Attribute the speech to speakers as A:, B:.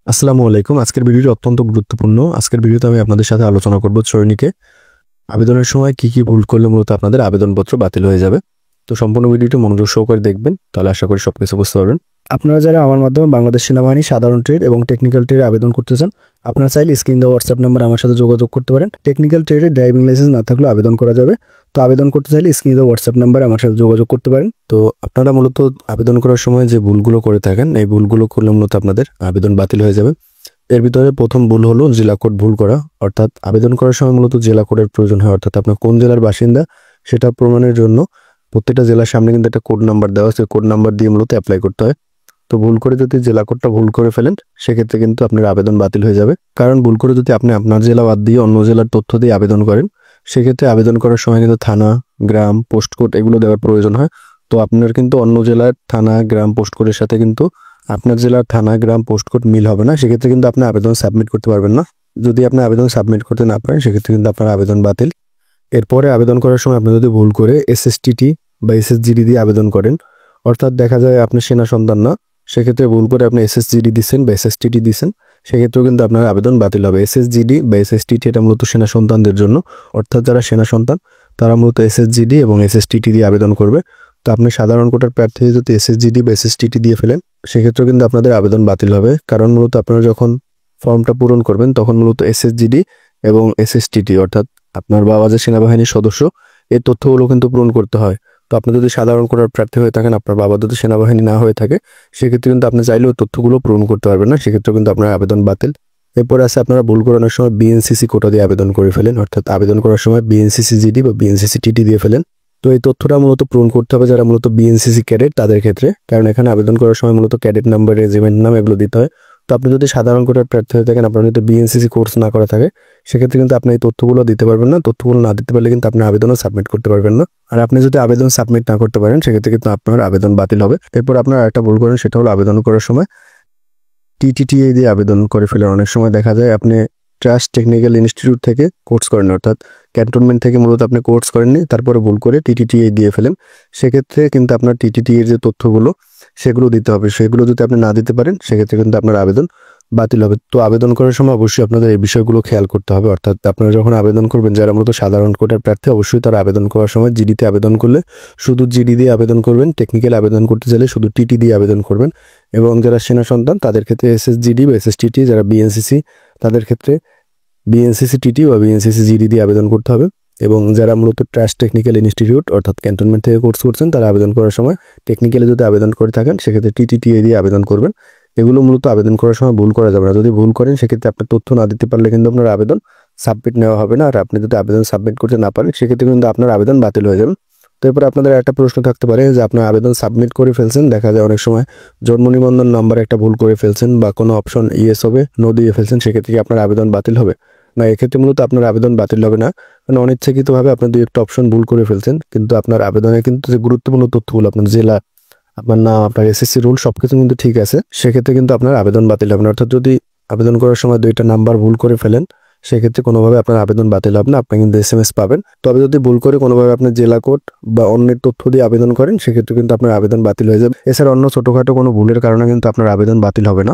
A: আসসালামু আলাইকুম। আজকের ভিডিওটি অত্যন্ত গুরুত্বপূর্ণ। আজকের ভিডিওতে আমি আপনাদের সাথে আলোচনা করব চয়নিকে আবেদনের সময় কি ভুল করলে মূলত আপনাদের আবেদনপত্র বাতিল হয়ে যাবে। তো সম্পূর্ণ ভিডিওটি মনোযোগ সহকারে দেখবেন, তাহলে আশা করি সবকিছু বুঝতে পারবেন। আপনারা যারা আমার মাধ্যমে বাংলাদেশ সেনাবাহিনী সাধারণ ট্রেড এবং টেকনিক্যাল ট্রেডে আবেদন করতে চান, আপনারা চাইলে স্ক্রিন দেওয়া হোয়াটসঅ্যাপ নাম্বার আমার সাথে যোগাযোগ করতে পারেন। টেকনিক্যাল ট্রেডে ড্রাইভিং লাইসেন্স না থাকলেও আবেদন করা যাবে। তো আবেদন করতে চাইলে স্ক্রিন দেওয়া হোয়াটসঅ্যাপ নাম্বার আমার সাথে যোগাযোগ করতে পারেন। তো আপনারা মূলত আবেদন করার সময় যে ভুলগুলো করে থাকেন, এই ভুলগুলো করলে মূলত আপনাদের আবেদন বাতিল হয়ে যাবে। এর ভিতরে প্রথম ভুল হলো জেলা কোড ভুল করা। অর্থাৎ আবেদন করার সময় মূলত জেলা কোডের প্রয়োজন হয়। অর্থাৎ আপনার কোন জেলার বাসিন্দা সেটা প্রমাণের জন্য প্রত্যেকটা জেলার সামনে কিন্তু একটা কোড নাম্বার দেওয়া আছে, কোড নাম্বার দিয়ে মূলত অ্যাপ্লাই করতে হয়। তো ভুল করে যদি জেলা কোডটা ভুল করে ফেলেন, সেক্ষেত্রে কিন্তু আপনার আবেদন বাতিল হয়ে যাবে। কারণ ভুল করে যদি আপনি আপনার জেলা বাদ দিয়ে অন্য জেলার তথ্য দিয়ে আবেদন করেন, সেক্ষেত্রে আবেদন করার সময় কিন্তু থানা, গ্রাম, পোস্ট কোড এগুলো দেওয়ার প্রয়োজন হয়। তো আপনার কিন্তু অন্য জেলার থানা, গ্রাম, পোস্ট কোডের সাথে কিন্তু আপনার জেলার থানা, গ্রাম, পোস্ট কোড মিল হবে না। সেক্ষেত্রে কিন্তু আপনি আবেদন সাবমিট করতে পারবেন না। যদি আপনি আবেদন সাবমিট করতে না পারেন, সেক্ষেত্রে কিন্তু আপনার আবেদন বাতিল। এরপরে আবেদন করার সময় আপনি যদি ভুল করে এসএসটিটি বা এসএসজিডি দিয়ে আবেদন করেন, অর্থাৎ দেখা যায় আপনি সেনা সন্তান না, সেক্ষেত্রে ভুল করে আপনি এসএসজিডি দিচ্ছেন বা এসএসটিটি দিচ্ছেন, সেক্ষেত্রেও কিন্তু আপনার আবেদন বাতিল হবে। এসএসজিডি বা এসএসটিটি এটা মূলত সেনা সন্তানদের জন্য। অর্থাৎ যারা সেনা সন্তান তারা মূলত এসএসজিডি এবং এসএসটিটি দিয়ে আবেদন করবে। তো আপনি সাধারণ কোটার প্রার্থী যদি এসএসজিডি বা এসএসটিটি দিয়ে ফেলেন, সেক্ষেত্রেও কিন্তু আপনাদের আবেদন বাতিল হবে। কারণ মূলত আপনারা যখন ফর্মটা পূরণ করবেন, তখন মূলত এসএসজিডি এবং এসএসটিটি অর্থাৎ আপনার বাবা যে সেনাবাহিনীর সদস্য, এই তথ্যগুলো কিন্তু পূরণ করতে হয়। তো আপনি যদি সাধারণ কোটার প্রার্থী হয়ে থাকেন, আপনার বাবা যদি সেনাবাহিনী না হয়ে থাকে, সেক্ষেত্রে কিন্তু আপনি চাইলেও তথ্যগুলো পূরণ করতে পারবেন না। সেক্ষেত্রে কিন্তু আপনার আবেদন বাতিল। এরপরে আছে আপনারা ভুল করানোর সময় বিএনসিসি কোটা দিয়ে আবেদন করে ফেলেন। অর্থাৎ আবেদন করার সময় বিএনসিসি জিডি বা বিএনসিসি টিটি দিয়ে ফেলেন। তো এই তথ্যটা মূলত পূরণ করতে হবে যারা মূলত বিএনসিসি ক্যাডেট তাদের ক্ষেত্রে। কারণ এখানে আবেদন করার সময় মূলত ক্যাডেট নাম্বার, রেজিমেন্ট নাম এগুলো দিতে হয়। তো আপনি যদি সাধারণ কোটার প্রার্থী হয়ে থাকেন, আপনার যদি বিএনসিসি কোর্স না করা থাকে, সেক্ষেত্রে কিন্তু আপনি এই তথ্যগুলো দিতে পারবেন না। তথ্যগুলো না দিতে পারলে কিন্তু আপনি আবেদনও সাবমিট করতে পারবেন না। আর আপনি যদি আবেদন সাবমিট না করতে পারেন, সেক্ষেত্রে কিন্তু আপনার আবেদন বাতিল হবে। এরপর আপনার একটা ভুল করেন, সেটা হলো আবেদন করার সময় টিটিটিএ দিয়ে আবেদন করে ফেলেন। অনেক সময় দেখা যায় আপনি ট্রাস্ট টেকনিক্যাল ইনস্টিটিউট থেকে কোর্স করেন, অর্থাৎ ক্যান্টনমেন্ট থেকে মূলত আপনি কোর্স করেননি, তারপরে ভুল করে টিটিটিএ দিয়ে ফেলেন। সেক্ষেত্রে কিন্তু আপনার টিটিটিএর যে তথ্যগুলো সেগুলো দিতে হবে। সেগুলো যদি আপনি না দিতে পারেন, সেক্ষেত্রে কিন্তু আপনার আবেদন বাতিল হবে। তো আবেদন করার সময় অবশ্যই আপনাদের এই বিষয়গুলো খেয়াল করতে হবে। অর্থাৎ আপনারা যখন আবেদন করবেন, যারা মূলত সাধারণ কোটার প্রার্থী, অবশ্যই তারা আবেদন করার সময় জিডিতে আবেদন করলে শুধু জিডি দিয়ে আবেদন করবেন। টেকনিক্যাল আবেদন করতে চাইলে শুধু টিটি দিয়ে আবেদন করবেন। এবং যারা সেনা সন্তান তাদের ক্ষেত্রে এসএসজিডি বা এসএসটিটি, যারা বিএনসিসি তাদের ক্ষেত্রে বিএনসিসি টিটি বা বিএনসিসি জিডি দিয়ে আবেদন করতে হবে। এবং যারা মূলত ট্রাস্ট টেকনিক্যাল ইনস্টিটিউট অর্থাৎ ক্যান্টনমেন্ট থেকে কোর্স করছেন, তারা আবেদন করার সময় টেকনিক্যালি যদি আবেদন করে থাকেন, সেক্ষেত্রে টিটিটিএ দিয়ে আবেদন করবেন। এগুলো মূলত আবেদন করার সময় ভুল করা যাবে না। যদি ভুল করেন, সেক্ষেত্রে আপনার তথ্য না দিতে পারলে কিন্তু আপনার আবেদন সাবমিট নেওয়া হবে না। আর আপনি যদি আবেদন সাবমিট করতে না পারেন, সেক্ষেত্রে কিন্তু আপনার আবেদন বাতিল হয়ে যাবে। তো এরপর আপনাদের একটা প্রশ্ন থাকতে পারে যে আপনার আবেদন সাবমিট করে ফেলছেন, দেখা যায় অনেক সময় জন্ম নিবন্ধন নাম্বার একটা ভুল করে ফেলছেন বা কোনো অপশন ইয়েস হবে, নো দিয়ে ফেলছেন, সেক্ষেত্রে কি আপনার আবেদন বাতিল হবে? না, এক্ষেত্রে মূলত আপনার আবেদন বাতিল হবে না। মানে অনিচ্ছাকৃতভাবে আপনি দুই একটা অপশন ভুল করে ফেলছেন, কিন্তু আপনার আবেদনে কিন্তু যে গুরুত্বপূর্ণ তথ্যগুলো, আপনার জেলা, আপনার নাম, আপনার এসএসসি রুল সবকিছু কিন্তু ঠিক আছে, সেক্ষেত্রে কিন্তু আপনার আবেদন বাতিল হবে না। অর্থাৎ যদি আবেদন করার সময় দুইটা নাম্বার ভুল করে ফেলেন, সেক্ষেত্রে কোনোভাবে আপনার আবেদন বাতিল হবে না। আপনি কিন্তু এসএমএস পাবেন। তবে যদি ভুল করে কোনোভাবে আপনার জেলা কোড বা অন্যের তথ্য দিয়ে আবেদন করেন, সেক্ষেত্রে কিন্তু আপনার আবেদন বাতিল হয়ে যাবে। এছাড়া অন্য ছোটখাটো কোনো ভুলের কারণে কিন্তু আপনার আবেদন বাতিল হবে না।